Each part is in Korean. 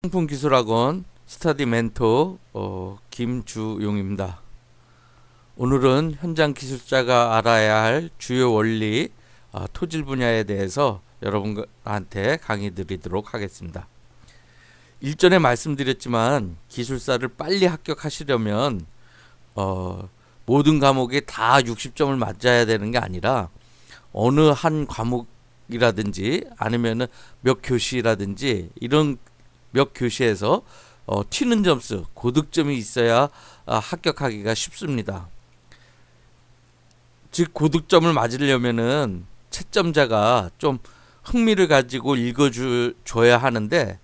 상품기술학원 스터디 멘토 김주용입니다. 오늘은 현장 기술자가 알아야 할 주요 원리 토질 분야에 대해서 여러분한테 강의 드리도록 하겠습니다. 일전에 말씀드렸지만 기술사를 빨리 합격하시려면 모든 과목에 다 60점을 맞아야 되는 게 아니라 어느 한 과목이라든지 아니면은 몇 교시라든지 이런 몇 교시에서 튀는 점수, 고득점이 있어야 합격하기가 쉽습니다. 즉 고득점을 맞으려면은 채점자가 좀 흥미를 가지고 읽어줘야 하는데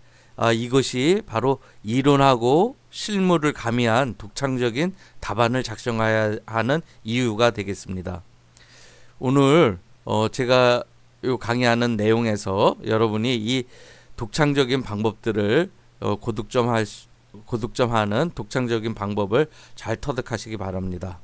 이것이 바로 이론하고 실무를 가미한 독창적인 답안을 작성해야 하는 이유가 되겠습니다. 오늘 제가 요 강의하는 내용에서 여러분이 이 독창적인 방법들을 고득점하는 독창적인 방법을 잘 터득하시기 바랍니다.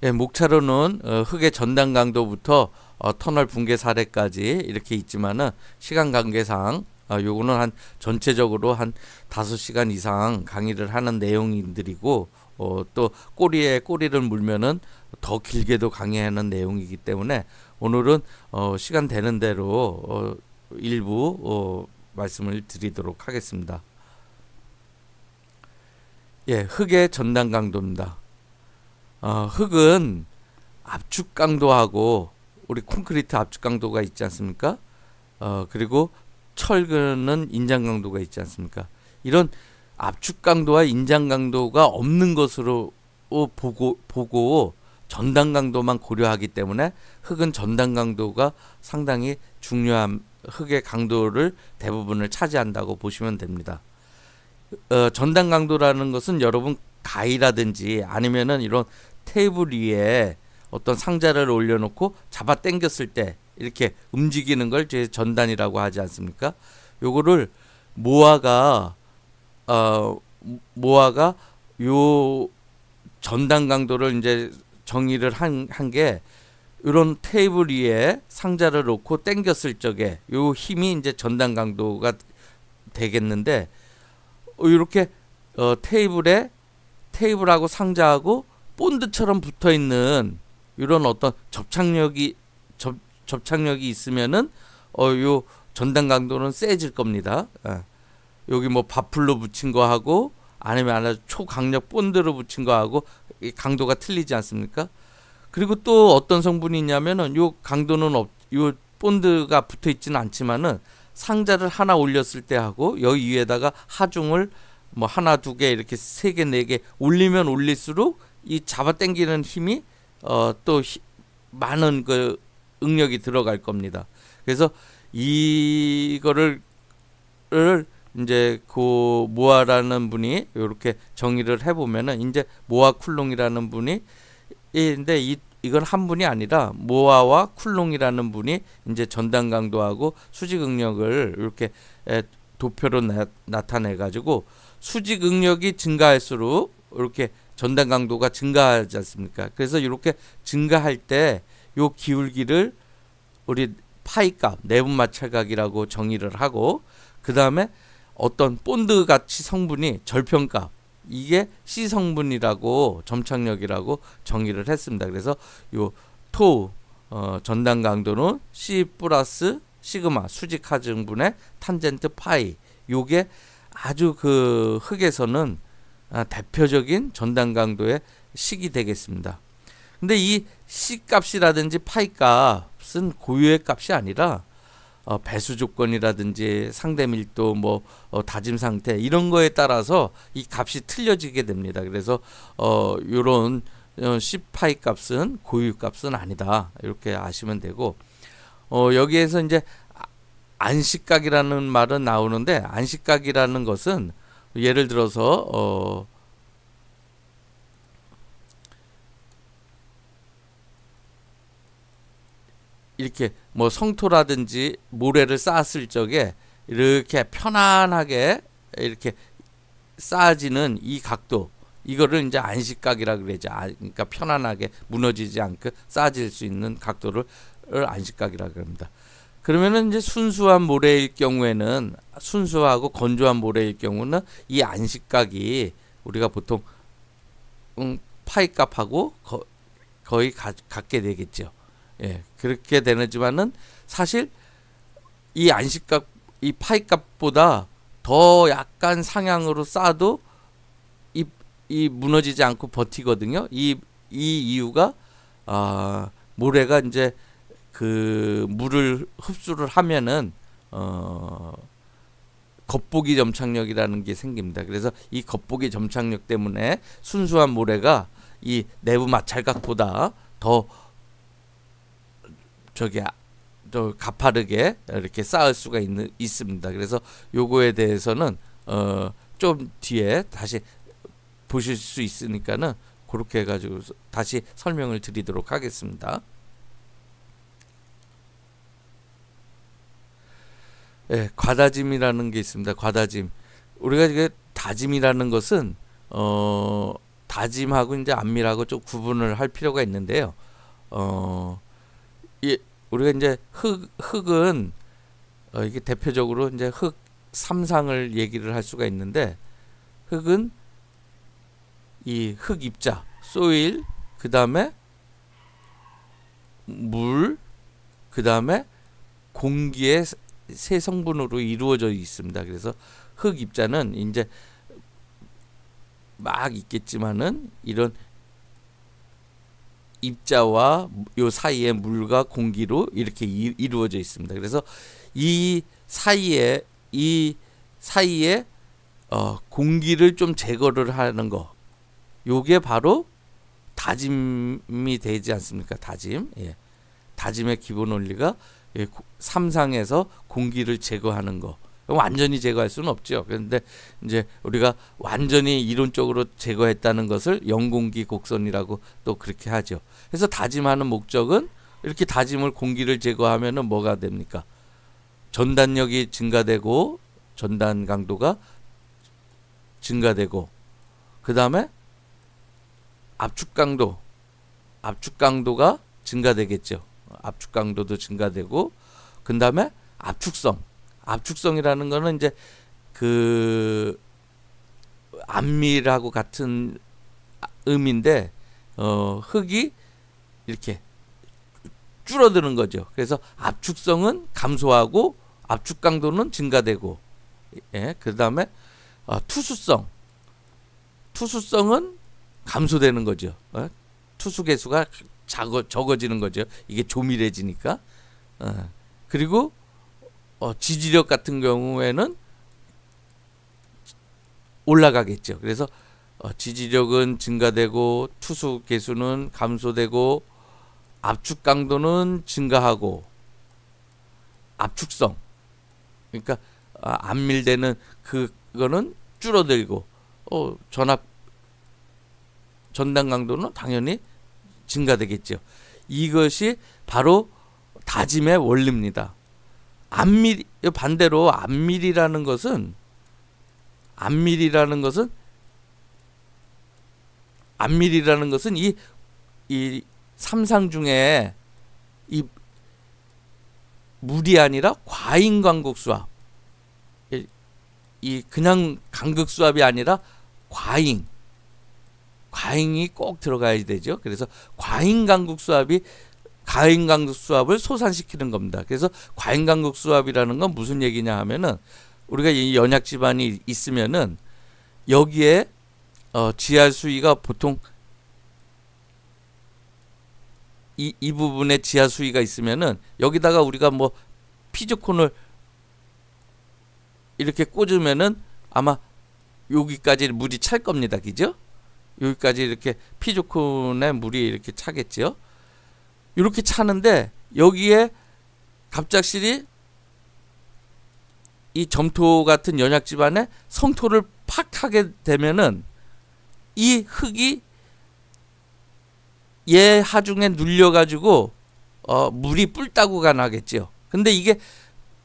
예, 목차로는 흙의 전단 강도부터 터널 붕괴 사례까지 이렇게 있지만은 시간 관계상 요거는 한 전체적으로 한 5시간 이상 강의를 하는 내용들이고 또 꼬리에 꼬리를 물면은 더 길게도 강의하는 내용이기 때문에 오늘은 시간 되는 대로 일부 말씀을 드리도록 하겠습니다. 예, 흙의 전단 강도입니다. 흙은 압축 강도하고 우리 콘크리트 압축 강도가 있지 않습니까? 그리고 철근은 인장 강도가 있지 않습니까? 이런 압축 강도와 인장 강도가 없는 것으로 보고 전단 강도만 고려하기 때문에 흙은 전단 강도가 상당히 중요한 흙의 강도를 대부분을 차지한다고 보시면 됩니다. 전단 강도라는 것은 여러분 가위라든지 아니면은 이런 테이블 위에 어떤 상자를 올려놓고 잡아 당겼을 때 이렇게 움직이는 걸 제 전단이라고 하지 않습니까? 요거를 모아가 요 전단 강도를 이제 정의를 한 게 이런 테이블 위에 상자를 놓고 당겼을 적에 요 힘이 이제 전단 강도가 되겠는데 이렇게 테이블하고 상자하고 본드처럼 붙어 있는 이런 어떤 접착력이 있으면은 요 전단 강도는 세질 겁니다. 여기 뭐 바풀로 붙인 거 하고 아니면 아주 초강력 본드로 붙인 거 하고 이 강도가 틀리지 않습니까? 그리고 또 어떤 성분이 있냐면은 요 강도는 요 본드가 붙어 있지는 않지만은 상자를 하나 올렸을 때 하고 여기 위에다가 하중을 뭐 하나, 두 개 이렇게 세 개, 네 개 올리면 올릴수록 이 잡아당기는 힘이 또 많은 그 응력이 들어갈 겁니다. 그래서 이거를 이제 그 모아라는 분이 이렇게 정의를 해보면은 이제 모아 쿨롱이라는 분이 인데 이건 한 분이 아니라 모아와 쿨롱이라는 분이 이제 전단 강도하고 수직 응력을 이렇게 도표로 나타내 가지고 수직 응력이 증가할수록 이렇게 전단 강도가 증가하지 않습니까? 그래서 이렇게 증가할 때 요 기울기를 우리 파이값 내분 마찰각이라고 정의를 하고 그 다음에 어떤 본드 가치 성분이 절편값 이게 C 성분이라고 점착력이라고 정의를 했습니다. 그래서 요 전단 강도는 C 플러스 시그마 수직 하중분의 탄젠트 파이 요게 아주 그 흙에서는 대표적인 전단 강도의 식이 되겠습니다. 근데 이 C 값이라든지 파이 값은 고유의 값이 아니라 배수 조건이라든지 상대 밀도 뭐 다짐 상태 이런 거에 따라서 이 값이 틀려지게 됩니다. 그래서 요런 C 파이 값은 고유 값은 아니다. 이렇게 아시면 되고 여기에서 이제 안식각이라는 말은 나오는데 안식각이라는 것은 예를 들어서 이렇게 뭐 성토라든지 모래를 쌓았을 적에 이렇게 편안하게 이렇게 쌓아지는 이 각도 이거를 이제 안식각이라 그러죠. 그러니까 편안하게 무너지지 않고 쌓아질 수 있는 각도를 안식각이라 그럽니다. 그러면은 이제 순수한 모래일 경우에는, 순수하고 건조한 모래일 경우는 이 안식각이 우리가 보통 파이값하고 거의 같게 되겠죠. 예, 그렇게 되지만은 사실 이 안식각, 이 파이값보다 더 약간 상향으로 쌓아도 이 무너지지 않고 버티거든요. 이 이유가 모래가 이제 그 물을 흡수를 하면은 겉보기 점착력이라는 게 생깁니다. 그래서 이 겉보기 점착력 때문에 순수한 모래가 이 내부 마찰각보다 더 더 가파르게 이렇게 쌓을 수가 있습니다. 그래서 요거에 대해서는 좀 뒤에 다시 보실 수 있으니까는 그렇게 해가지고 다시 설명을 드리도록 하겠습니다. 예, 과다짐이라는 게 있습니다. 과다짐. 우리가 이게 다짐이라는 것은 다짐하고 이제 안밀하고 좀 구분을 할 필요가 있는데요. 우리가 이제 흙은 이게 대표적으로 이제 흙 3상을 얘기를 할 수가 있는데, 흙은 이 흙 입자, 소일, 그 다음에 물, 그 다음에 공기의 세 성분으로 이루어져 있습니다. 그래서 흙 입자는 이제 막 있겠지만은 이런 입자와 요 사이에 물과 공기로 이렇게 이루어져 있습니다. 그래서 이 사이에 공기를 좀 제거를 하는 거, 요게 바로 다짐이 되지 않습니까? 다짐. 예. 다짐의 기본 원리가 삼상에서 공기를 제거하는 거. 완전히 제거할 수는 없죠. 그런데 이제 우리가 완전히 이론적으로 제거했다는 것을 영공기 곡선이라고 또 그렇게 하죠. 그래서 다짐하는 목적은, 이렇게 다짐을 공기를 제거하면은 뭐가 됩니까? 전단력이 증가되고 전단 강도가 증가되고, 그 다음에 압축 강도가 증가되겠죠. 압축 강도도 증가되고, 그 다음에 압축성이라는 거는 이제 그 안밀하고 같은 의미인데 흙이 이렇게 줄어드는 거죠. 그래서 압축성은 감소하고 압축 강도는 증가되고, 예, 그 다음에 투수성은 감소되는 거죠. 투수 개수가 적어지는 거죠. 이게 조밀해지니까. 그리고 지지력 같은 경우에는 올라가겠죠. 그래서 지지력은 증가되고 투수 개수는 감소되고 압축 강도는 증가하고, 압축성, 그러니까 안밀되는 그거는 줄어들고, 전단 강도는 당연히 증가되겠죠. 이것이 바로 다짐의 원리입니다. 반대로 안밀이라는 것은 이 삼상 중에 이 물이 아니라 과잉 간극 수압, 이 그냥 간극 수압이 아니라 과잉이 꼭 들어가야 되죠. 그래서 과잉 간극 수압을 소산시키는 겁니다. 그래서 과잉 간극 수압이라는 건 무슨 얘기냐 하면은, 우리가 이 연약 지반이 있으면은 여기에 지하 수위가 보통 이 부분에 지하 수위가 있으면은 여기다가 우리가 뭐 피조콘을 이렇게 꽂으면은 아마 여기까지 물이 찰 겁니다. 그죠? 여기까지 이렇게 피조콘에 물이 이렇게 차겠죠. 이렇게 차는데 여기에 갑작스레 이 점토 같은 연약 지반에 성토를 팍 하게 되면은 이 흙이 얘 하중에 눌려가지고 물이 뿔따구가 나겠죠. 근데 이게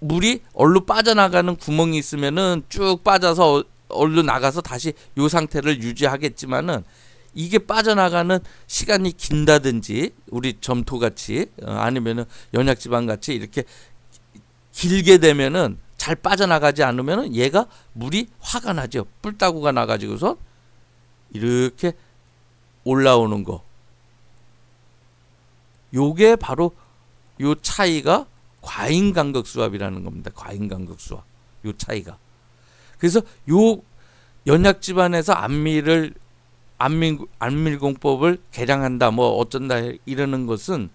물이 얼로 빠져나가는 구멍이 있으면은 쭉 빠져서 얼른 나가서 다시 요 상태를 유지하겠지만은 이게 빠져나가는 시간이 긴다든지 우리 점토같이 아니면은 연약지방같이 이렇게 길게 되면은 잘 빠져나가지 않으면은 얘가 물이 화가 나죠. 뿔따구가 나가지고서 이렇게 올라오는 거. 요게 바로 요 차이가 과잉간극수압이라는 겁니다. 과잉간극수압. 요 차이가. 그래서 요 연약지방에서 안밀공법을 개량한다 뭐 어쩐다 이러는 것은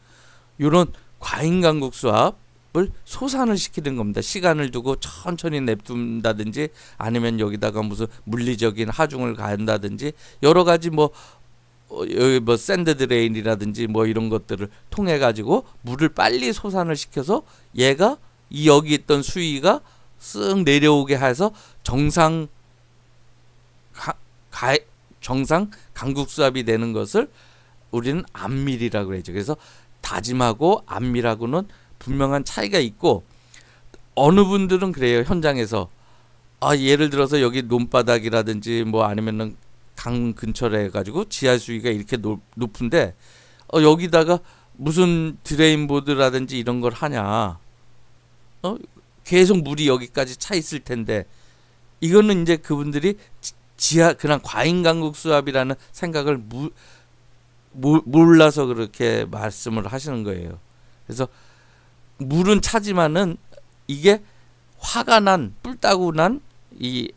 요런 과잉간극수압을 소산을 시키는 겁니다. 시간을 두고 천천히 냅둔다든지 아니면 여기다가 무슨 물리적인 하중을 가한다든지 여러 가지 여기 샌드 드레인이라든지 뭐 이런 것들을 통해 가지고 물을 빨리 소산을 시켜서 얘가 여기 있던 수위가 쓱 내려오게 해서 정상 강국수압이 되는 것을 우리는 안밀이라고 그러죠. 그래서 다짐하고 안밀하고는 분명한 차이가 있고 어느 분들은 그래요. 현장에서 예를 들어서 여기 논바닥이라든지 뭐 아니면은 강 근처래 해가지고 지하 수위가 이렇게 높은데 여기다가 무슨 드레인보드라든지 이런 걸 하냐? 계속 물이 여기까지 차 있을 텐데 이거는 이제 그분들이 그냥 과잉간극수압이라는 생각을 몰라서 그렇게 말씀을 하시는 거예요. 그래서 물은 차지만은 이게 화가 난 뿔따구 난 이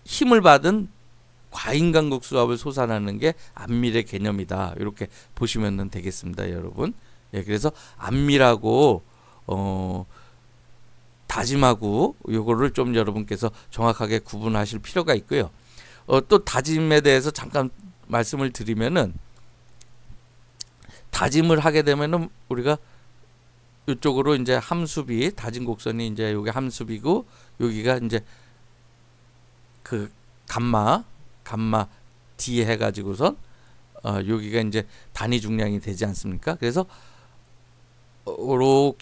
힘을 받은 과잉간극수압을 솟아나는 게 안밀의 개념이다. 이렇게 보시면 되겠습니다, 여러분. 예, 그래서 안밀하고 다짐하고 요거를 좀 여러분께서 정확하게 구분하실 필요가 있고요. 또 다짐에 대해서 잠깐 말씀을 드리면은 다짐을 하게 되면은 우리가 이쪽으로 이제 함수비 다짐 곡선이 이제 여기 함수비고 여기가 이제 그 감마 D 해가지고선 여기가 이제 단위 중량이 되지 않습니까? 그래서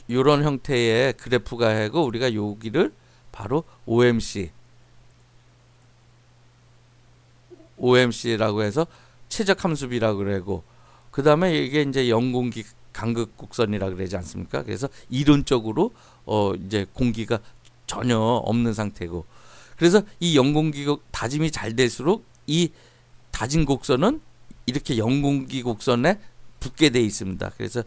요런 형태의 그래프가 하고 우리가 여기를 바로 OMC라고 해서 최적 함수비라고 그러고 그 다음에 이게 이제 영공기 간극 곡선이라고 그러지 않습니까? 그래서 이론적으로 이제 공기가 전혀 없는 상태고 그래서 이 영공기 다짐이 잘 될수록 이 다짐 곡선은 이렇게 영공기 곡선에 붙게 돼 있습니다. 그래서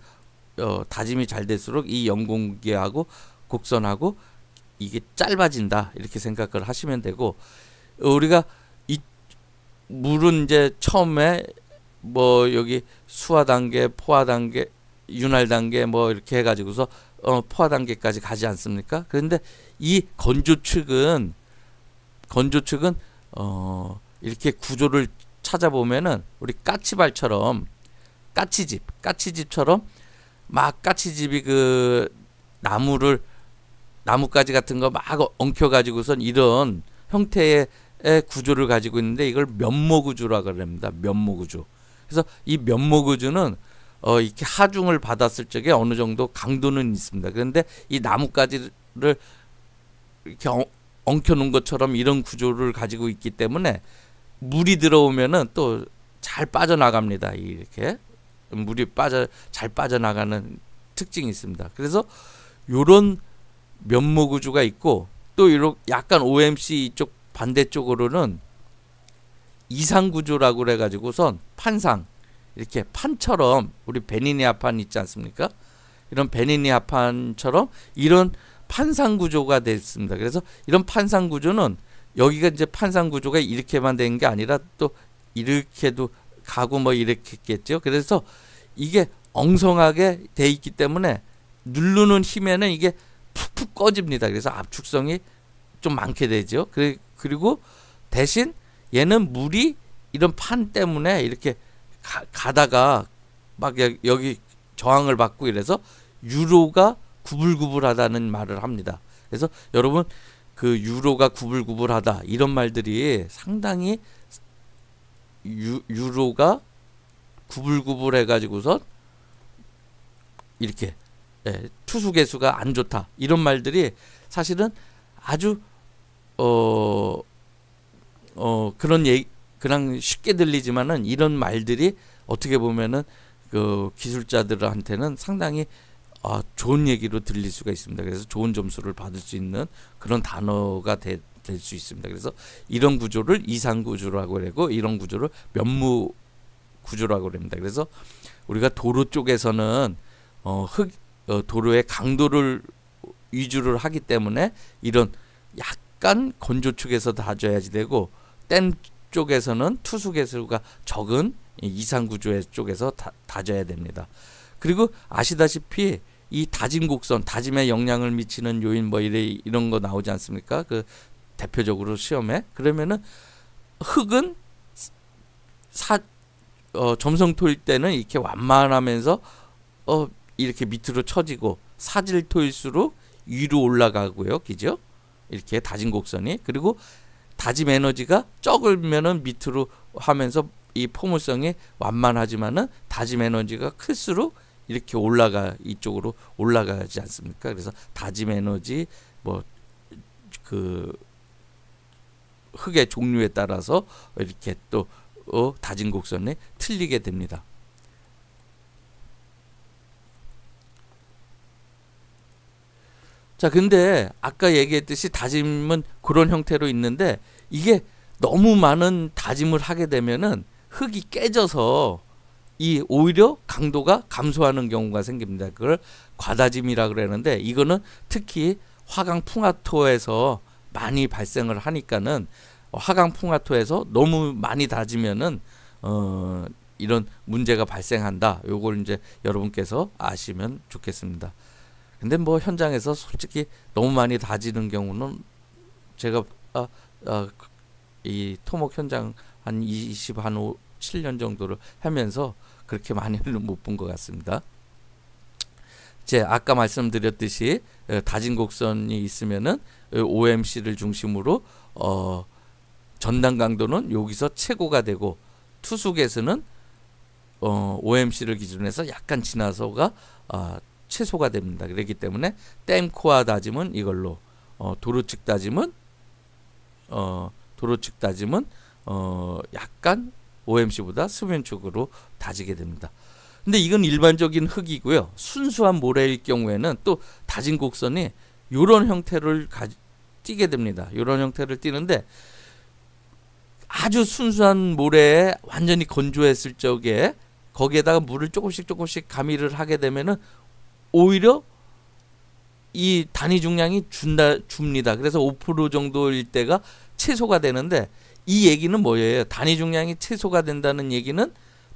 다짐이 잘 될수록 이 영공기하고 곡선하고 이게 짧아진다 이렇게 생각을 하시면 되고 우리가 이 물은 이제 처음에 뭐 여기 수화 단계, 포화 단계, 윤활 단계 뭐 이렇게 해가지고서 포화 단계까지 가지 않습니까? 그런데 이 건조축은 이렇게 구조를 찾아보면은 우리 까치발처럼 까치집처럼 막 까치집이 그 나뭇가지 같은 거 막 엉켜가지고선 이런 형태의 구조를 가지고 있는데 이걸 면모구조라고 합니다. 면모구조. 그래서 이 면모구조는 이렇게 하중을 받았을 적에 어느 정도 강도는 있습니다. 그런데 이 나뭇가지를 이렇게 엉켜놓은 것처럼 이런 구조를 가지고 있기 때문에 물이 들어오면은 또 잘 빠져나갑니다. 이렇게 물이 잘 빠져나가는 특징이 있습니다. 그래서 요런 면모구조가 있고 또 이렇게 약간 OMC 이쪽 반대쪽으로는 이상구조라고 그래가지고선 판상 이렇게 판처럼 우리 베니니아판 있지 않습니까? 이런 베니니아판처럼 이런 판상구조가 됐습니다. 그래서 이런 판상구조는 여기가 이제 판상구조가 이렇게만 된 게 아니라 또 이렇게도 가고 뭐 이렇게 했겠죠. 그래서 이게 엉성하게 돼 있기 때문에 누르는 힘에는 이게 푹푹 꺼집니다. 그래서 압축성이 좀 많게 되죠. 그리고 대신 얘는 물이 이런 판 때문에 이렇게 가다가 막 여기 저항을 받고 이래서 유로가 구불구불하다는 말을 합니다. 그래서 여러분 그 유로가 구불구불하다 이런 말들이 상당히 유로가 구불구불해 가지고서 이렇게 투수개수가 안 좋다 이런 말들이 사실은 아주 그런 그냥 쉽게 들리지만은 이런 말들이 어떻게 보면은 그 기술자들한테는 상당히 좋은 얘기로 들릴 수가 있습니다. 그래서 좋은 점수를 받을 수 있는 그런 단어가 될 수 있습니다. 그래서 이런 구조를 이상 구조라고 그러고 이런 구조를 면무 구조라고 합니다. 그래서 우리가 도로 쪽에서는 도로의 강도를 위주로 하기 때문에 이런 약간 건조축에서 다져야지 되고, 댐 쪽에서는 투수 개수가 적은 이상 구조의 쪽에서 다져야 됩니다. 그리고 아시다시피 이 다짐 곡선, 다짐에 영향을 미치는 요인 뭐 이런 거 나오지 않습니까? 그 대표적으로 시험에. 그러면은 흙은 점성토일 때는 이렇게 완만하면서 이렇게 밑으로 처지고, 사질토일수록 위로 올라가고요, 그죠? 이렇게 다짐 곡선이. 그리고 다짐 에너지가 적으면은 밑으로 하면서 이 포물성이 완만하지만은 다짐 에너지가 클수록 이렇게 이쪽으로 올라가지 않습니까? 그래서 다짐 에너지 뭐 그 흙의 종류에 따라서 이렇게 또 다짐 곡선이 틀리게 됩니다. 자, 근데 아까 얘기했듯이 다짐은 그런 형태로 있는데, 이게 너무 많은 다짐을 하게 되면은 흙이 깨져서 이 오히려 강도가 감소하는 경우가 생깁니다. 그걸 과다짐이라 그러는데, 이거는 특히 화강 풍화토에서 많이 발생을 하니까는, 화강 풍화토에서 너무 많이 다지면은 이런 문제가 발생한다. 요걸 이제 여러분께서 아시면 좋겠습니다. 근데 뭐 현장에서 솔직히 너무 많이 다지는 경우는 제가 이 토목 현장 한 7년 정도를 하면서 그렇게 많이는 못 본 것 같습니다. 아까 말씀드렸듯이 다진 곡선이 있으면은 OMC를 중심으로 전단 강도는 여기서 최고가 되고, 투수 개수는 OMC를 기준해서 약간 지나서가 최소가 됩니다. 그렇기 때문에 댐코어 다짐은 이걸로, 도로측 다짐은 약간 OMC보다 수면축으로 다지게 됩니다. 근데 이건 일반적인 흙이고요. 순수한 모래일 경우에는 또 다진 곡선이 이런 형태를 띠게 됩니다. 이런 형태를 띠는데, 아주 순수한 모래에 완전히 건조했을 적에 거기에다가 물을 조금씩 가미를 하게 되면은 오히려 이 단위 중량이 줍니다. 그래서 5% 정도일 때가 최소가 되는데, 이 얘기는 뭐예요? 단위 중량이 최소가 된다는 얘기는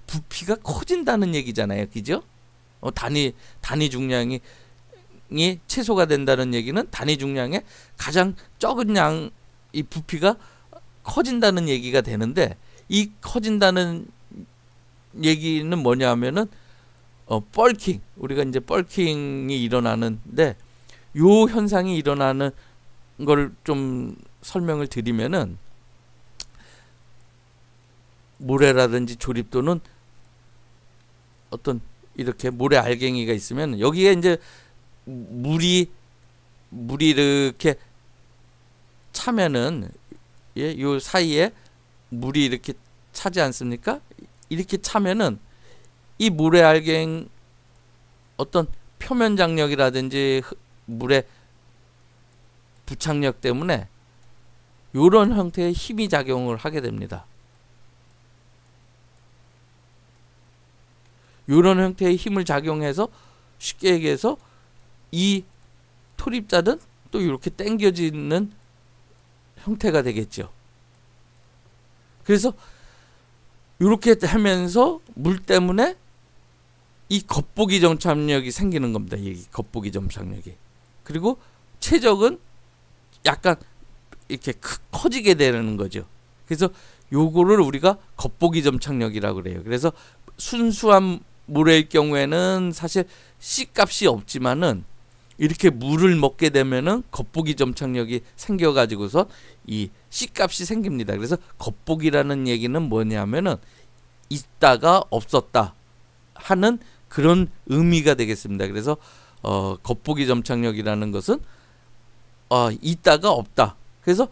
부피가 커진다는 얘기잖아요, 그죠? 단위 중량이 최소가 된다는 얘기는 단위 중량의 가장 적은 양, 이 부피가 커진다는 얘기가 되는데, 이 커진다는 얘기는 뭐냐 하면은 뻘킹, 우리가 이제 뻘킹이 일어나는데, 요 현상이 일어나는 걸 좀 설명을 드리면은, 모래라든지 조립도는 어떤 이렇게 모래 알갱이가 있으면 여기에 이제 물이 이렇게 차면은, 요 사이에 물이 이렇게 차지 않습니까? 이렇게 차면은 이 모래 알갱 어떤 표면 장력이라든지 물의 부착력 때문에 이런 형태의 힘이 작용을 하게 됩니다. 이런 형태의 힘을 작용해서 쉽게 얘기해서 이 토립자는 또 이렇게 당겨지는 형태가 되겠죠. 그래서 이렇게 하면서 물 때문에 이 겉보기 점착력이 생기는 겁니다. 이 겉보기 점착력이. 그리고 최적은 약간 이렇게 커지게 되는 거죠. 그래서 요거를 우리가 겉보기 점착력이라고 그래요. 그래서 순수한 모래일 경우에는 사실 C값이 없지만은 이렇게 물을 먹게 되면은 겉보기 점착력이 생겨가지고서 이 C값이 생깁니다. 그래서 겉보기라는 얘기는 뭐냐면은 있다가 없었다 하는 그런 의미가 되겠습니다. 그래서 겉보기 점착력이라는 것은 있다가 없다. 그래서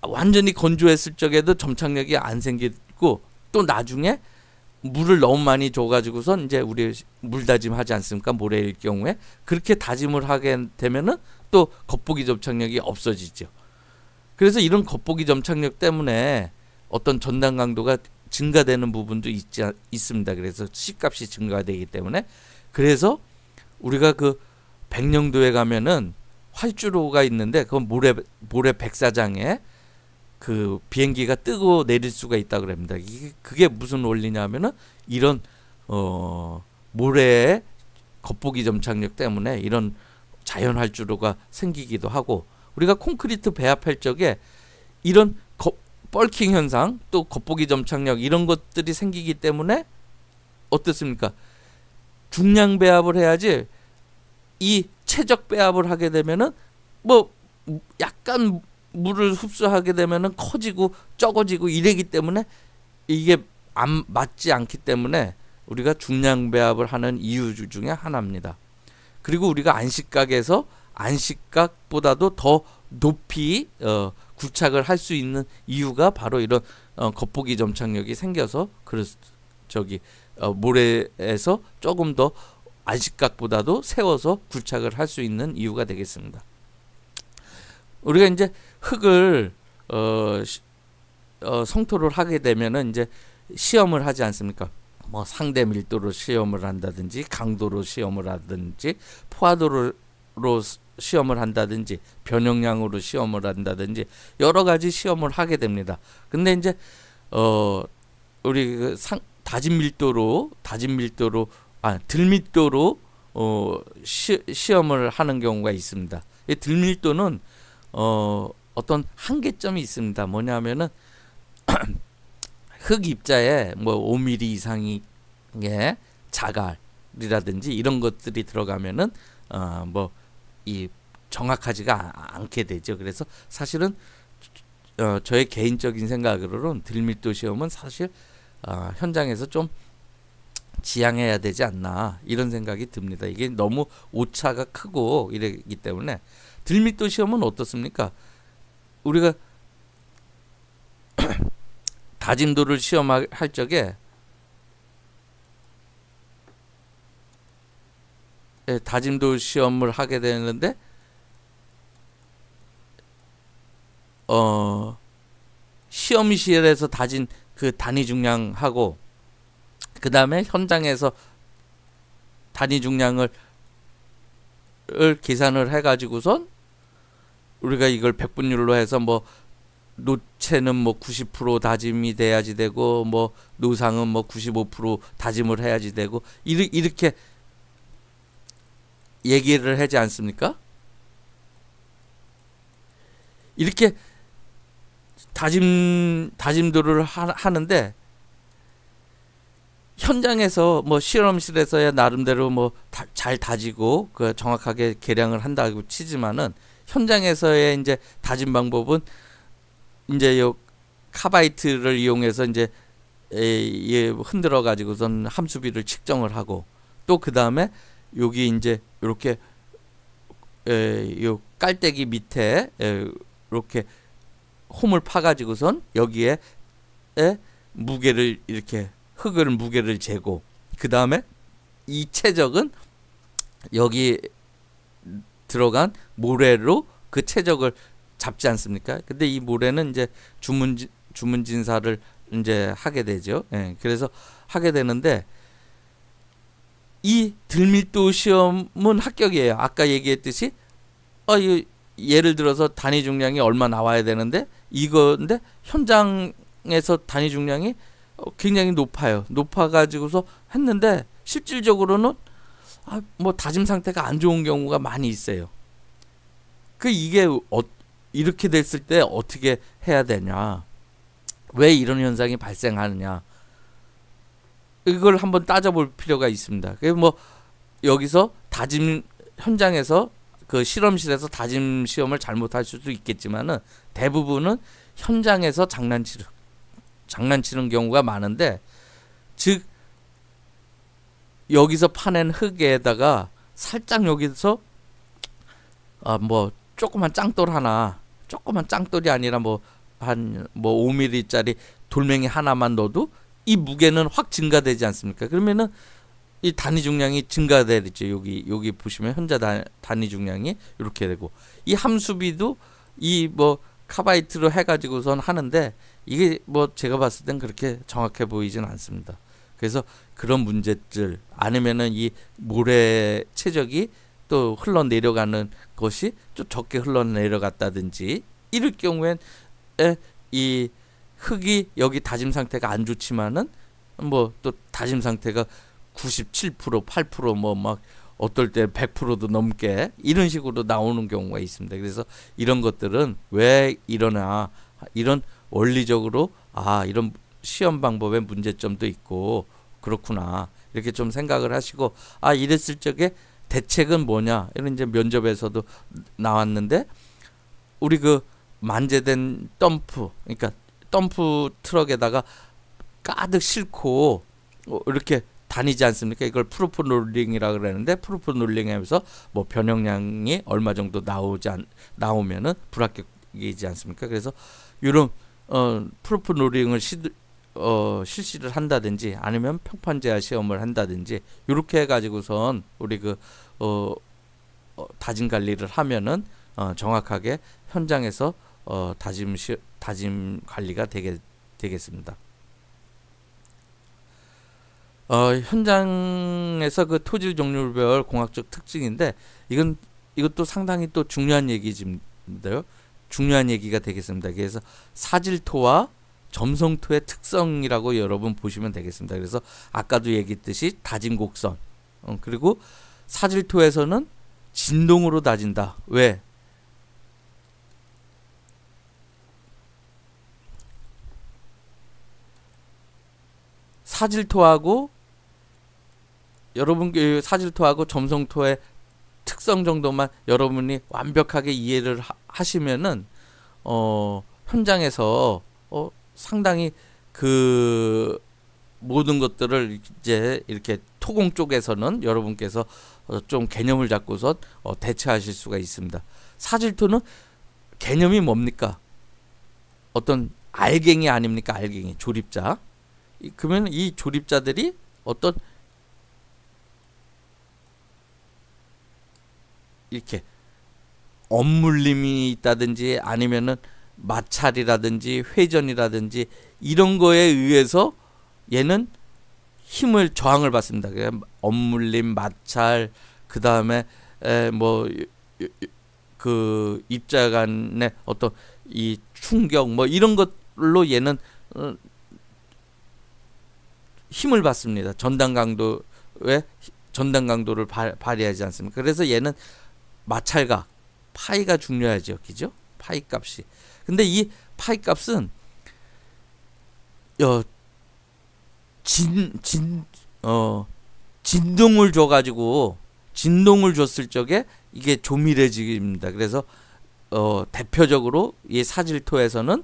완전히 건조했을 적에도 점착력이 안 생기고 또 나중에 물을 너무 많이 줘가지고선 이제 우리 물 다짐하지 않습니까? 모래일 경우에 그렇게 다짐을 하게 되면은 또 겉보기 점착력이 없어지죠. 그래서 이런 겉보기 점착력 때문에 어떤 전단 강도가 증가되는 부분도 있습니다. 그래서 C값이 증가되기 때문에 그래서 우리가 그 백령도에 가면은 활주로가 있는데 그건 모래 백사장에 그 비행기가 뜨고 내릴 수가 있다고 합니다. 그게 무슨 원리냐면은 이런 모래의 겉보기 점착력 때문에 이런 자연 활주로가 생기기도 하고 우리가 콘크리트 배합할 적에 이런 뻘킹 현상 또 겉보기 점착력 이런 것들이 생기기 때문에 어떻습니까? 중량 배합을 해야지 이 최적 배합을 하게 되면은 뭐 약간 물을 흡수하게 되면은 커지고 적어지고 이래기 때문에 이게 안 맞지 않기 때문에 우리가 중량 배합을 하는 이유 중에 하나입니다. 그리고 우리가 안식각에서 안식각보다도 더 높이 구착을 할 수 있는 이유가 바로 이런 겉보기 점착력이 생겨서 모래에서 조금 더 안식각보다도 세워서 구착을 할 수 있는 이유가 되겠습니다. 우리가 이제 흙을 성토를 하게 되면은 이제 시험을 하지 않습니까? 뭐 상대 밀도로 시험을 한다든지 강도로 시험을 하든지 포화도로 시험을 한다든지 변형량으로 시험을 한다든지 여러 가지 시험을 하게 됩니다. 근데 이제 우리 그 들밀도로 시험을 하는 경우가 있습니다. 이 들밀도는 어떤 한계점이 있습니다. 뭐냐면은 흙 입자에 뭐 5mm 이상의 자갈이라든지 이런 것들이 들어가면은 뭐 이 정확하지가 않게 되죠. 그래서 사실은 저의 개인적인 생각으로는 들밀도 시험은 사실 현장에서 좀 지양해야 되지 않나 이런 생각이 듭니다. 이게 너무 오차가 크고 이러기 때문에 들밀도 시험은 어떻습니까? 우리가 다짐도를 시험할 적에 다짐도 시험을 하게 되는데 시험실에서 다진 그 단위 중량하고 그 다음에 현장에서 단위 중량을 계산을 해가지고선 우리가 이걸 백분율로 해서 뭐 노체는 뭐 90% 다짐이 돼야지 되고 뭐 노상은 뭐 95% 다짐을 해야지 되고 이렇게 얘기를 하지 않습니까? 이렇게 다짐도를 하는데 현장에서 뭐 실험실에서야 나름대로 뭐 잘 다지고 그 정확하게 계량을 한다고 치지만은 현장에서의 이제 다짐 방법은 이제 요 카바이트를 이용해서 이제 흔들어 가지고선 함수비를 측정을 하고 또 그 다음에 여기 이제 이렇게 요 깔때기 밑에 이렇게 홈을 파 가지고선 여기에 무게를 이렇게 흙을 무게를 재고 그 다음에 이 최적은 여기 들어간 모래로 그 최적을 잡지 않습니까? 근데 이 모래는 이제 주문 진사를 이제 하게 되죠. 그래서 하게 되는데 이 들밀도 시험은 합격이에요. 아까 얘기했듯이 예를 들어서 단위 중량이 얼마 나와야 되는데 이건데 현장에서 단위 중량이 굉장히 높아요. 높아가지고서 했는데 실질적으로는 뭐 다짐 상태가 안 좋은 경우가 많이 있어요. 이게 이렇게 됐을 때 어떻게 해야 되냐? 왜 이런 현상이 발생하느냐? 이걸 한번 따져볼 필요가 있습니다. 뭐 여기서 다짐 현장에서 그 실험실에서 다짐 시험을 잘못할 수도 있겠지만은 대부분은 현장에서 장난치는 경우가 많은데, 즉 여기서 파낸 흙에다가 살짝 여기서 뭐 조그만 짱돌 하나, 조그만 짱돌이 아니라 뭐 한 뭐 5mm짜리 돌멩이 하나만 넣어도 이 무게는 확 증가되지 않습니까? 그러면은 이 단위 중량이 증가되죠. 여기 보시면 현자 단위 중량이 이렇게 되고, 이 함수비도 이 뭐 카바이트로 해가지고선 하는데 이게 뭐 제가 봤을 땐 그렇게 정확해 보이진 않습니다. 그래서 그런 문제들, 아니면은 이 모래 최적이 또 흘러내려가는 것이 좀 적게 흘러내려갔다든지, 이럴 경우엔 이 흙이 여기 다짐 상태가 안 좋지만은 뭐 또 다짐 상태가 97%, 8% 뭐 막 어떨 때 100%도 넘게 이런 식으로 나오는 경우가 있습니다. 그래서 이런 것들은 왜 이러나, 이런 원리적으로 이런 시험 방법에 문제점도 있고 그렇구나, 이렇게 좀 생각을 하시고, 이랬을 적에 대책은 뭐냐, 이런 이제 면접에서도 나왔는데, 우리 그 만재된 덤프, 그러니까 덤프 트럭에다가 가득 싣고 이렇게 다니지 않습니까? 이걸 프로프 롤링이라 그러는데, 프로프 롤링하면서 뭐 변형량이 얼마 정도 나오면은 불합격이지 않습니까? 그래서 이런 프로프 롤링을 실시를 한다든지, 아니면 평판 제한 시험을 한다든지, 이렇게 해가지고선 우리 그 다짐 관리를 하면은 정확하게 현장에서 다짐 관리가 되겠습니다. 현장에서 그 토질 종류별 공학적 특징인데, 이것도 상당히 또 중요한 얘기인데요. 중요한 얘기가 되겠습니다. 그래서 사질토와 점성토의 특성이라고 여러분 보시면 되겠습니다. 그래서 아까도 얘기했듯이 다진 곡선, 그리고 사질토에서는 진동으로 다진다. 왜? 사질토하고 여러분 사질토하고 점성토의 특성 정도만 여러분이 완벽하게 이해를 하시면은 현장에서 상당히 그 모든 것들을 이제 이렇게 토공 쪽에서는 여러분께서 좀 개념을 잡고서 대처하실 수가 있습니다. 사질토는 개념이 뭡니까? 어떤 알갱이 아닙니까? 알갱이, 조립자. 그러면 이 조립자들이 어떤 이렇게 엄물림이 있다든지, 아니면은 마찰이라든지 회전이라든지 이런 거에 의해서 얘는 힘을 저항을 받습니다. 엄물림, 마찰, 그 다음에 뭐 그 입자 간의 어떤 이 충격, 뭐 이런 것로 얘는 힘을 받습니다. 전단 강도를 발휘하지 않습니까? 그래서 얘는 마찰각, 파이가 중요하죠, 그죠? 파이 값이. 근데 이 파이 값은 진동을 줘가지고, 진동을 줬을 적에 이게 조밀해집니다. 그래서 대표적으로 이 사질토에서는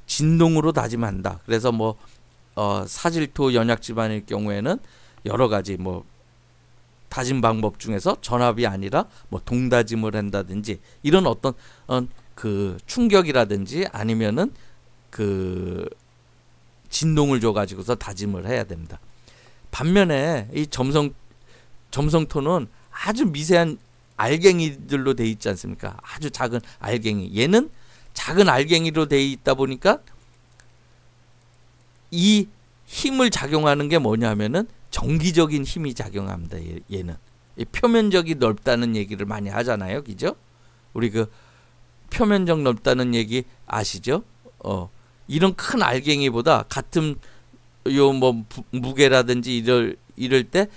진동으로 다짐한다. 그래서 뭐 사질토 연약 지반일 경우에는 여러 가지 뭐 다짐 방법 중에서 전압이 아니라 뭐 동다짐을 한다든지, 이런 어떤 그 충격이라든지 아니면은 그 진동을 줘 가지고서 다짐을 해야 됩니다. 반면에 이 점성토는 아주 미세한 알갱이들로 돼 있지 않습니까? 아주 작은 알갱이. 얘는 작은 알갱이로 돼 있다 보니까 이 힘을 작용하는 게 뭐냐면은 정기적인 힘이 작용합니다. 얘는 표면적이 넓다는 얘기를 많이 하잖아요, 그죠? 우리 그 표면적 넓다는 얘기 아시죠? 이런 큰 알갱이보다 같은 요 뭐 무게라든지 이럴 때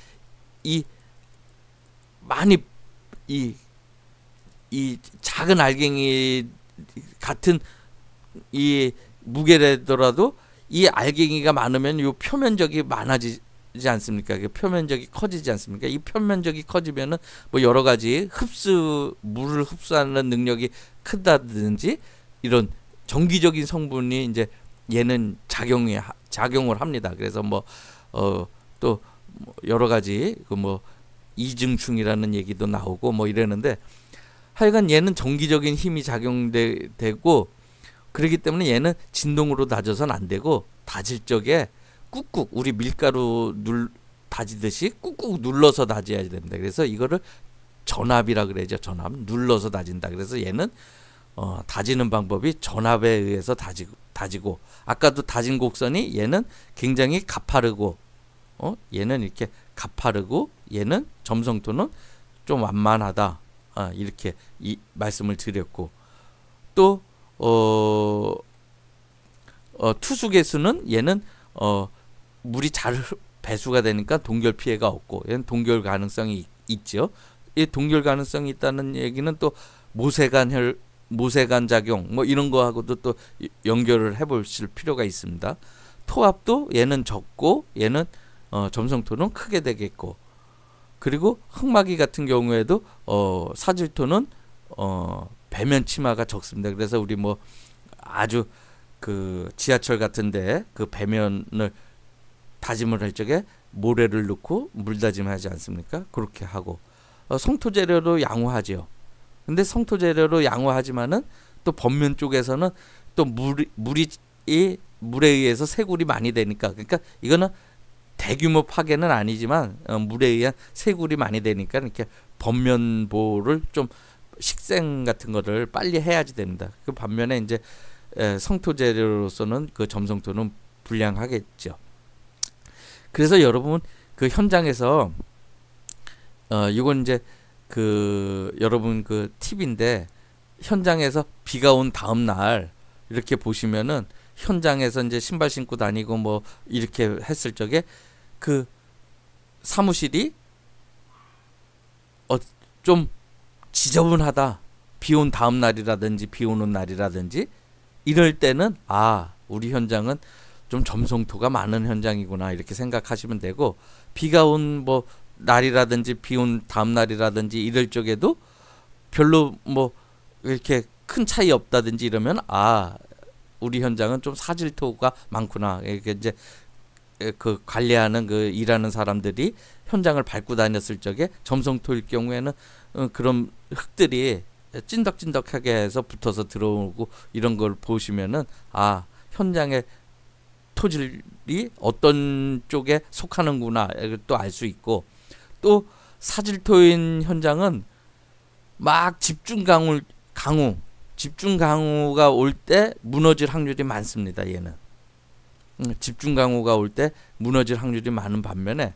이 많이 이 작은 알갱이 같은 이 무게라더라도 이 알갱이가 많으면 요 표면적이 많아지지 않습니까? 표면적이 커지지 않습니까? 이 표면적이 커지면은 뭐 여러 가지 물을 흡수하는 능력이 크다든지, 이런 정기적인 성분이 이제 얘는 작용을 합니다. 그래서 뭐 또 여러 가지 그 뭐 이중충이라는 얘기도 나오고 뭐 이러는데, 하여간 얘는 정기적인 힘이 작용되고 그렇기 때문에 얘는 진동으로 다져서는 안 되고 다질 적에 꾹꾹 우리 밀가루 다지듯이 꾹꾹 눌러서 다져야 됩니다. 그래서 이거를 전압이라 그러죠. 전압. 눌러서 다진다. 그래서 얘는 다지는 방법이 전압에 의해서 다지고 아까도 다진 곡선이 얘는 굉장히 가파르고 얘는 이렇게 가파르고 얘는 점성토는 좀 완만하다. 이렇게 말씀을 드렸고 또 투수개수는 얘는 물이 잘 배수가 되니까 동결 피해가 없고 얘는 동결 가능성이 있죠. 이 동결 가능성이 있다는 얘기는 또 모세관 작용 뭐 이런 거하고도 또 연결을 해보실 필요가 있습니다. 토합도 얘는 적고 얘는 점성토는 크게 되겠고 그리고 흙막이 같은 경우에도 사질토는 배면 치마가 적습니다. 그래서 우리 뭐 아주 그 지하철 같은데 그 배면을 다짐을 할 적에 모래를 넣고 물 다짐하지 않습니까? 그렇게 하고 성토 재료로 양호하죠. 근데 성토 재료로 양호하지만은 또 법면 쪽에서는 또 물에 의해서 새굴이 많이 되니까 그러니까 이거는 대규모 파괴는 아니지만 물에 의한 새굴이 많이 되니까 이렇게 법면보를 좀 식생 같은 거를 빨리 해야지 됩니다. 그 반면에 이제 성토 재료로서는 그 점성토는 불량하겠죠. 그래서 여러분 그 현장에서 이건 이제 그 여러분 그 팁인데 현장에서 비가 온 다음 날 이렇게 보시면은 현장에서 이제 신발 신고 다니고 뭐 이렇게 했을 적에 그 사무실이 좀 지저분하다. 비 온 다음 날이라든지 비 오는 날이라든지 이럴 때는 우리 현장은 좀 점성토가 많은 현장이구나 이렇게 생각하시면 되고 비가 온 뭐 날이라든지 비 온 다음 날이라든지 이럴 적에도 별로 뭐 이렇게 큰 차이 없다든지 이러면 우리 현장은 좀 사질토가 많구나. 이렇게 이제 그 관리하는 그 일하는 사람들이 현장을 밟고 다녔을 적에 점성토일 경우에는 그런 흙들이 찐덕찐덕하게 해서 붙어서 들어오고 이런 걸 보시면은 현장의 토질이 어떤 쪽에 속하는구나 또 알 수 있고 또 사질토인 현장은 막 집중 강우가 올 때 무너질 확률이 많습니다. 얘는 집중 강우가 올 때 무너질 확률이 많은 반면에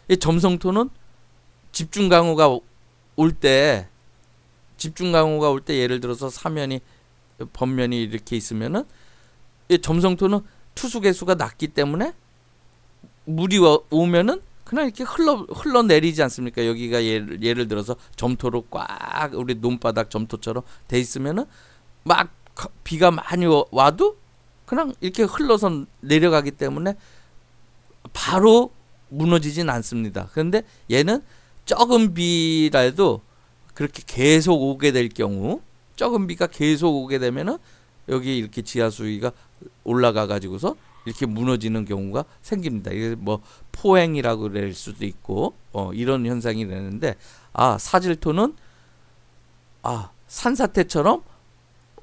이 점성토는 집중 강우가 올 때 예를 들어서 사면이 번면이 이렇게 있으면은 이 점성토는 투수 개수가 낮기 때문에 물이 오면은 그냥 이렇게 흘러내리지 않습니까? 여기가 예를 들어서 점토로 꽉 우리 논바닥 점토처럼 돼 있으면은 막 비가 많이 와도 그냥 이렇게 흘러서 내려가기 때문에 바로 무너지진 않습니다. 그런데 얘는 적은 비라도 그렇게 계속 오게 될 경우 적은 비가 계속 오게 되면은 여기 이렇게 지하 수위가 올라가 가지고서 이렇게 무너지는 경우가 생깁니다. 이게 뭐 포행이라고 그럴 수도 있고 이런 현상이 되는데 사질토는 산사태처럼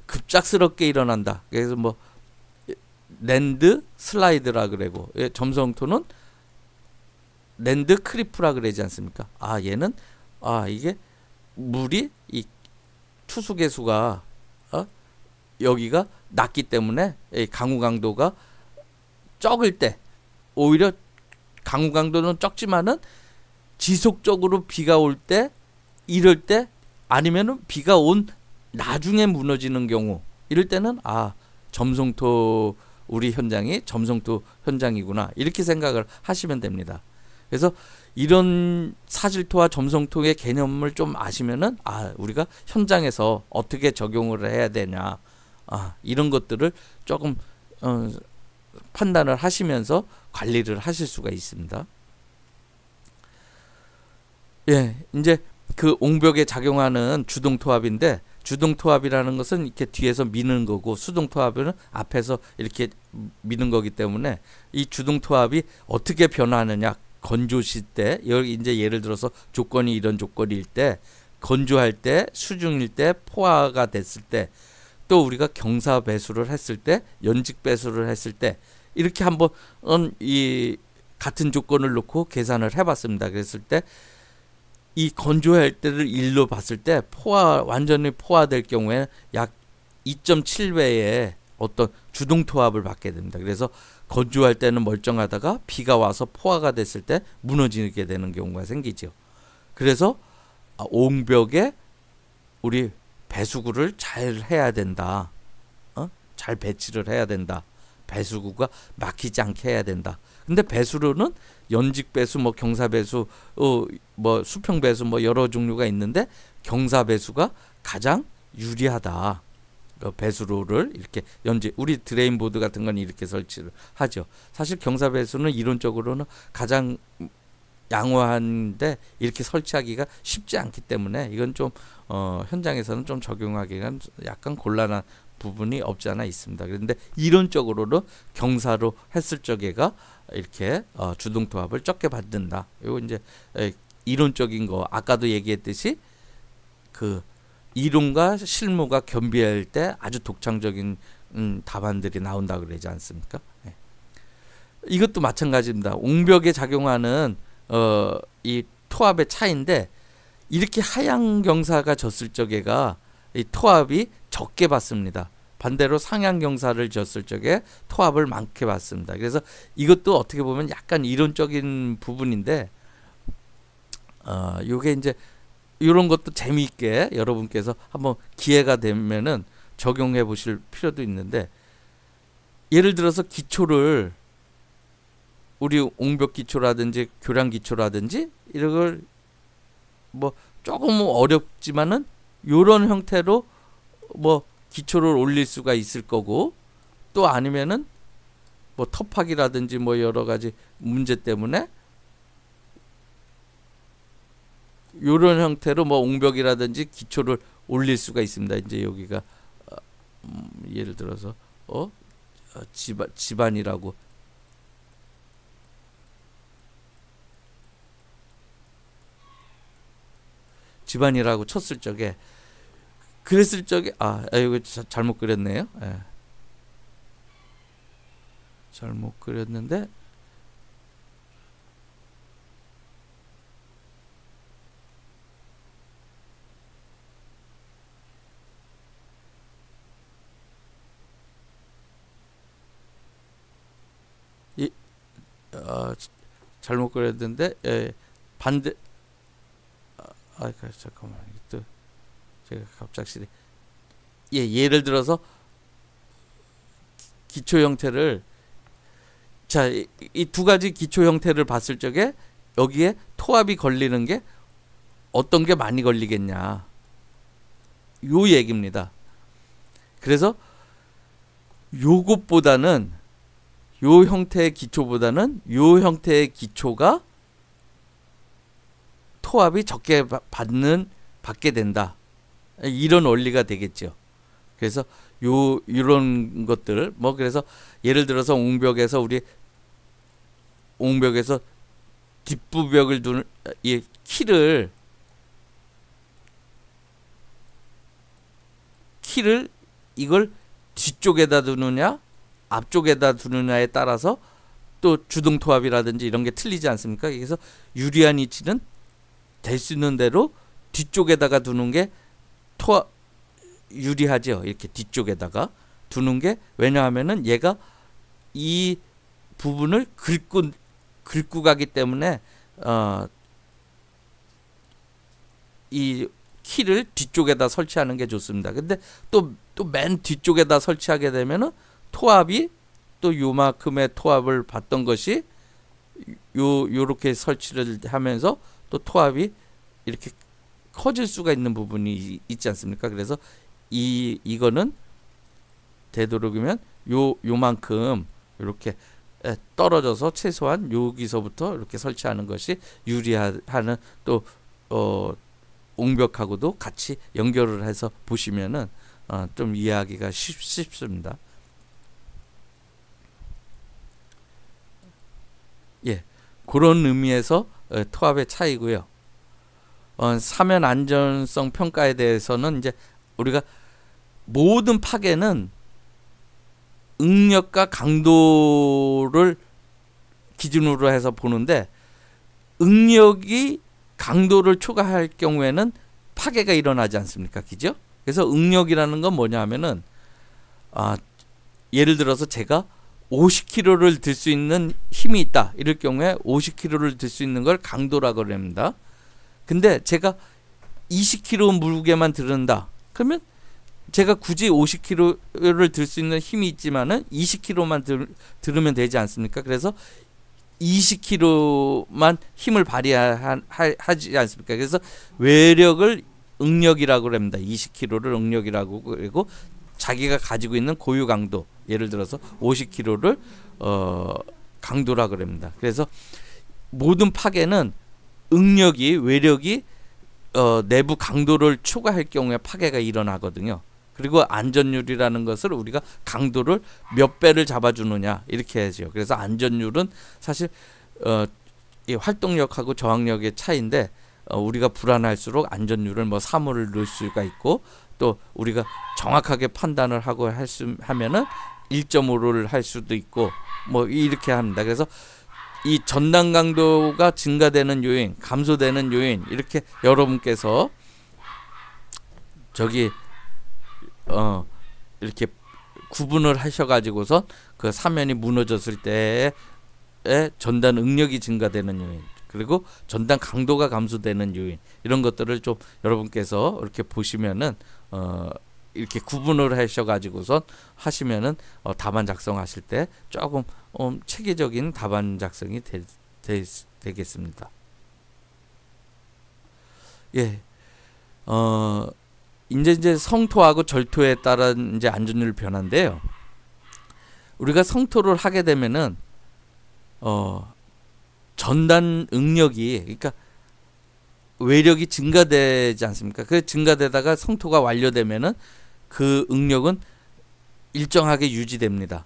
급작스럽게 일어난다. 그래서 뭐 랜드 슬라이드라 그러고 점성토는 랜드 크리프라 그러지 않습니까? 얘는 이게 물이 이 투수 개수가 여기가 낮기 때문에 강우 강도가 적을 때 오히려 강우 강도는 적지만은 지속적으로 비가 올 때 이럴 때 아니면은 비가 온 나중에 무너지는 경우 이럴 때는 점성토 우리 현장이 점성토 현장이구나 이렇게 생각을 하시면 됩니다. 그래서 이런 사질토와 점성토의 개념을 좀 아시면은 우리가 현장에서 어떻게 적용을 해야 되냐 이런 것들을 조금 판단을 하시면서 관리를 하실 수가 있습니다. 이제 그 옹벽에 작용하는 주동토합인데 주동토합이라는 것은 이렇게 뒤에서 미는 거고 수동토합은 앞에서 이렇게 미는 거기 때문에 이 주동토합이 어떻게 변화하느냐 건조시 때 여기 이제 예를 들어서 조건이 이런 조건일 때 건조할 때 수중일 때 포화가 됐을 때 또 우리가 경사 배수를 했을 때, 연직 배수를 했을 때 이렇게 한번 이 같은 조건을 놓고 계산을 해봤습니다. 그랬을 때 이 건조할 때를 1로 봤을 때 완전히 포화될 경우에 약 2.7배의 어떤 주동 토합을 받게 됩니다. 그래서 건조할 때는 멀쩡하다가 비가 와서 포화가 됐을 때 무너지게 되는 경우가 생기죠. 그래서 옹벽에 우리 배수구를 잘 해야 된다. 잘 배치를 해야 된다. 배수구가 막히지 않게 해야 된다. 근데 배수로는 연직 배수, 뭐 경사 배수, 뭐 수평 배수, 뭐 여러 종류가 있는데 경사 배수가 가장 유리하다. 배수로를 이렇게 우리 드레인 보드 같은 건 이렇게 설치를 하죠. 사실 경사 배수는 이론적으로는 가장 양호한데 이렇게 설치하기가 쉽지 않기 때문에 이건 좀 현장에서는 좀 적용하기가 약간 곤란한 부분이 없지 않아 있습니다. 그런데 이론적으로는 경사로 했을 적에가 이렇게 주동 토합을 적게 받는다. 이거 이제 이론적인 거, 아까도 얘기했듯이 그 이론과 실무가 겸비할 때 아주 독창적인 답안들이 나온다 그러지 않습니까? 네. 이것도 마찬가지입니다. 옹벽에 작용하는 이 토합의 차이인데 이렇게 하향 경사가 졌을 적에가 이 토합이 적게 받습니다. 반대로 상향 경사를 졌을 적에 토합을 많게 받습니다. 그래서 이것도 어떻게 보면 약간 이론적인 부분인데 요게 이제 이런 것도 재미있게 여러분께서 한번 기회가 되면은 적용해 보실 필요도 있는데, 예를 들어서 기초를 우리 옹벽 기초라든지 교량 기초라든지 이런 걸 뭐 조금 어렵지만은 요런 형태로 뭐 기초를 올릴 수가 있을 거고, 또 아니면은 뭐 터파기라든지 뭐 여러 가지 문제 때문에 요런 형태로 뭐 옹벽이라든지 기초를 올릴 수가 있습니다. 이제 여기가 예를 들어서 집안이라고 쳤을 적에, 그랬을 적에 이거 잘못 그렸네요. 예. 잘못 그렸는데 잘못 그렸는데 반대 잠깐만, 또 제가 갑작스레 예를 들어서 기초 형태를 이 두 가지 기초 형태를 봤을 적에 여기에 토합이 걸리는 게 어떤 게 많이 걸리겠냐, 요 얘기입니다. 그래서 요것보다는 요 형태의 기초보다는 요 형태의 기초가 토합이 적게 받게 된다. 이런 원리가 되겠죠. 그래서 이런 것들 뭐 그래서 예를 들어서 옹벽에서 뒷부벽을 두는 이 키를 이걸 뒤쪽에다 두느냐 앞쪽에다 두느냐에 따라서 또 주동 토합이라든지 이런 게 틀리지 않습니까? 그래서 유리한 위치는 될 수 있는 대로 뒤쪽에다가 두는 게 유리하죠. 이렇게 뒤쪽에다가 두는 게, 왜냐하면은 얘가 이 부분을 긁고 가기 때문에 이 키를 뒤쪽에다 설치하는 게 좋습니다. 근데 또 맨 뒤쪽에다 설치하게 되면은 토합이 또 요만큼의 토합을 받던 것이 요렇게 설치를 하면서 또 토합이 이렇게 커질 수가 있는 부분이 있지 않습니까? 그래서 이거는 되도록이면 요만큼 이렇게 떨어져서 최소한 여기서부터 이렇게 설치하는 것이 유리하는, 또 옹벽하고도 같이 연결을 해서 보시면은 좀 이해하기가 쉽습니다. 예, 그런 의미에서 토합의 차이고요. 사면 안전성 평가에 대해서는 이제 우리가 모든 파괴는 응력과 강도를 기준으로 해서 보는데, 응력이 강도를 초과할 경우에는 파괴가 일어나지 않습니까? 그죠? 그래서 응력이라는 건 뭐냐 하면은, 예를 들어서 제가 50kg를 들 수 있는 힘이 있다. 이럴 경우에 50kg를 들 수 있는 걸 강도라고 합니다. 근데 제가 20kg 무게만 들은다. 그러면 제가 굳이 50kg를 들 수 있는 힘이 있지만은 20kg만 들으면 되지 않습니까? 그래서 20kg만 힘을 발휘하지 않습니까? 그래서 외력을 응력이라고 합니다. 20kg를 응력이라고, 그리고 자기가 가지고 있는 고유 강도, 예를 들어서 50kg를 강도라고 합니다. 그래서 모든 파괴는 응력이, 외력이 내부 강도를 초과할 경우에 파괴가 일어나거든요. 그리고 안전율이라는 것을 우리가 강도를 몇 배를 잡아주느냐 이렇게 해야죠. 그래서 안전율은 사실 이 활동력하고 저항력의 차이인데, 우리가 불안할수록 안전율을 뭐 3호를 넣을 수가 있고, 또 우리가 정확하게 판단을 하고 하면은 1.5를 할 수도 있고, 뭐 이렇게 합니다. 그래서 이 전단 강도가 증가되는 요인, 감소되는 요인, 이렇게 여러분께서 저기 이렇게 구분을 하셔가지고서 그 사면이 무너졌을 때에 전단 응력이 증가되는 요인, 그리고 전단 강도가 감소되는 요인, 이런 것들을 좀 여러분께서 이렇게 보시면은 이렇게 구분을 하셔가지고서 하시면은 답안 작성하실 때 조금 체계적인 답안 작성이 되겠습니다. 예, 이제 성토하고 절토에 따른 이제 안전율 변화인데요. 우리가 성토를 하게 되면은 전단 응력이, 그러니까 외력이 증가되지 않습니까? 그 증가되다가 성토가 완료되면은 그 응력은 일정하게 유지됩니다.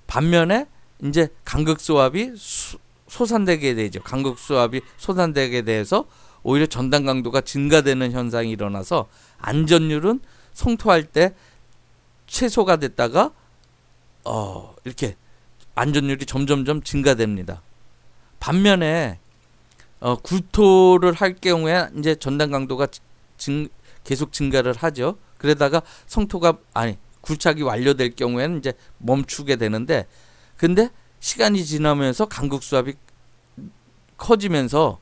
반면에 이제 간극수압이 소산되게 되죠. 간극수압이 소산되게 돼서 오히려 전단 강도가 증가되는 현상이 일어나서 안전율은 성토할 때 최소가 됐다가 이렇게 안전율이 점점점 증가됩니다. 반면에 굴토를 할 경우에 이제 전단 강도가 계속 증가를 하죠. 그러다가 굴착이 완료될 경우에는 이제 멈추게 되는데, 근데 시간이 지나면서 간극수압이 커지면서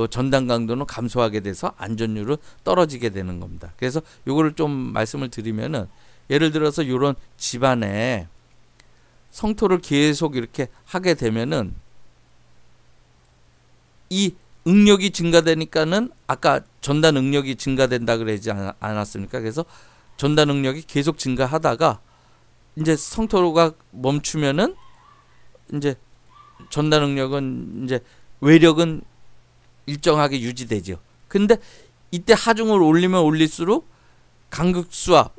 전단 강도는 감소하게 돼서 안전율은 떨어지게 되는 겁니다. 그래서 요거를 좀 말씀을 드리면은, 예를 들어서 이런 집안에 성토를 계속 이렇게 하게 되면은 이 응력이 증가되니까는, 아까 전단 응력이 증가된다 그러지 않았습니까? 그래서 전단 응력이 계속 증가하다가 이제 성토가 멈추면은 이제 전단 응력은, 이제 외력은 일정하게 유지되죠. 근데 이때 하중을 올리면 올릴수록 간극수압,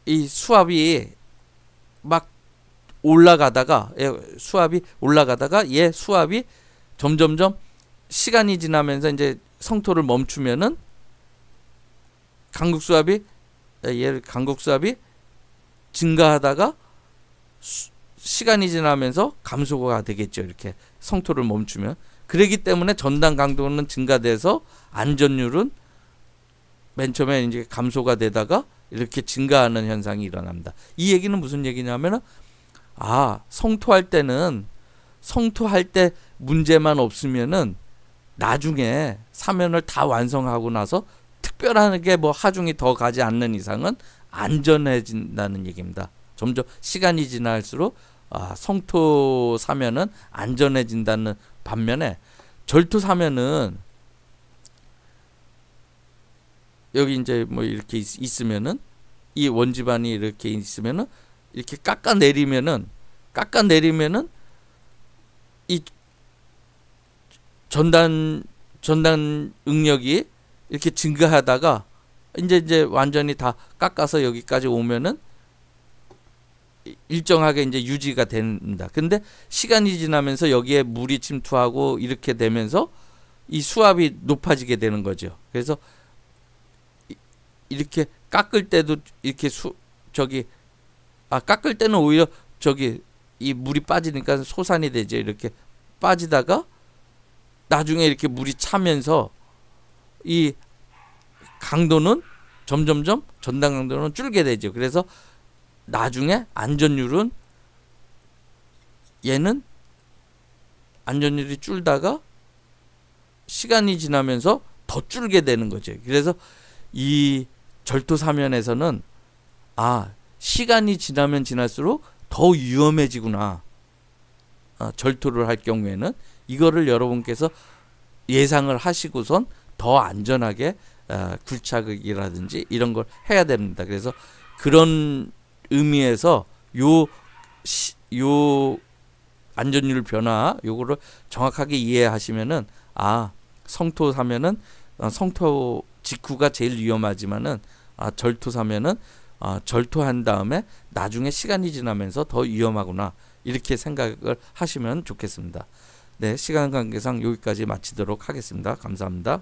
이 수압이 막 올라가다가, 수압이 점점점 시간이 지나면서 이제 성토를 멈추면은 간극수압이 증가하다가 시간이 지나면서 감소가 되겠죠. 이렇게 성토를 멈추면. 그렇기 때문에 전단 강도는 증가돼서 안전율은 맨 처음에 이제 감소가 되다가 이렇게 증가하는 현상이 일어납니다. 이 얘기는 무슨 얘기냐면은, 성토할 때 문제만 없으면은 나중에 사면을 다 완성하고 나서 특별하게 뭐 하중이 더 가지 않는 이상은 안전해진다는 얘기입니다. 점점 시간이 지날수록 성토 사면은 안전해진다는 반면에, 절토 사면은 여기 이제 뭐 이렇게 있으면은, 이 원지반이 이렇게 있으면은 이렇게 깎아내리면은 이 전단 응력이 이렇게 증가하다가 이제 완전히 다 깎아서 여기까지 오면은 일정하게 이제 유지가 됩니다. 근데 시간이 지나면서 여기에 물이 침투하고 이렇게 되면서 이 수압이 높아지게 되는 거죠. 그래서 이렇게 깎을 때도 이렇게 깎을 때는 오히려 이 물이 빠지니까 소산이 되죠. 이렇게 빠지다가 나중에 이렇게 물이 차면서 이 강도는 점점점 전단 강도는 줄게 되죠. 그래서 나중에 안전율은 얘는 안전율이 줄다가 시간이 지나면서 더 줄게 되는 거죠. 그래서 이 절토 사면에서는 시간이 지나면 지날수록 더 위험해지구나. 절토를 할 경우에는 이거를 여러분께서 예상을 하시고선 더 안전하게 굴착이라든지 이런 걸 해야 됩니다. 그래서 그런 의미에서 요 안전율 변화 요거를 정확하게 이해하시면은 성토 사면은 성토 직후가 제일 위험하지만은 절토 사면은 절토한 다음에 나중에 시간이 지나면서 더 위험하구나 이렇게 생각을 하시면 좋겠습니다. 네, 시간 관계상 여기까지 마치도록 하겠습니다. 감사합니다.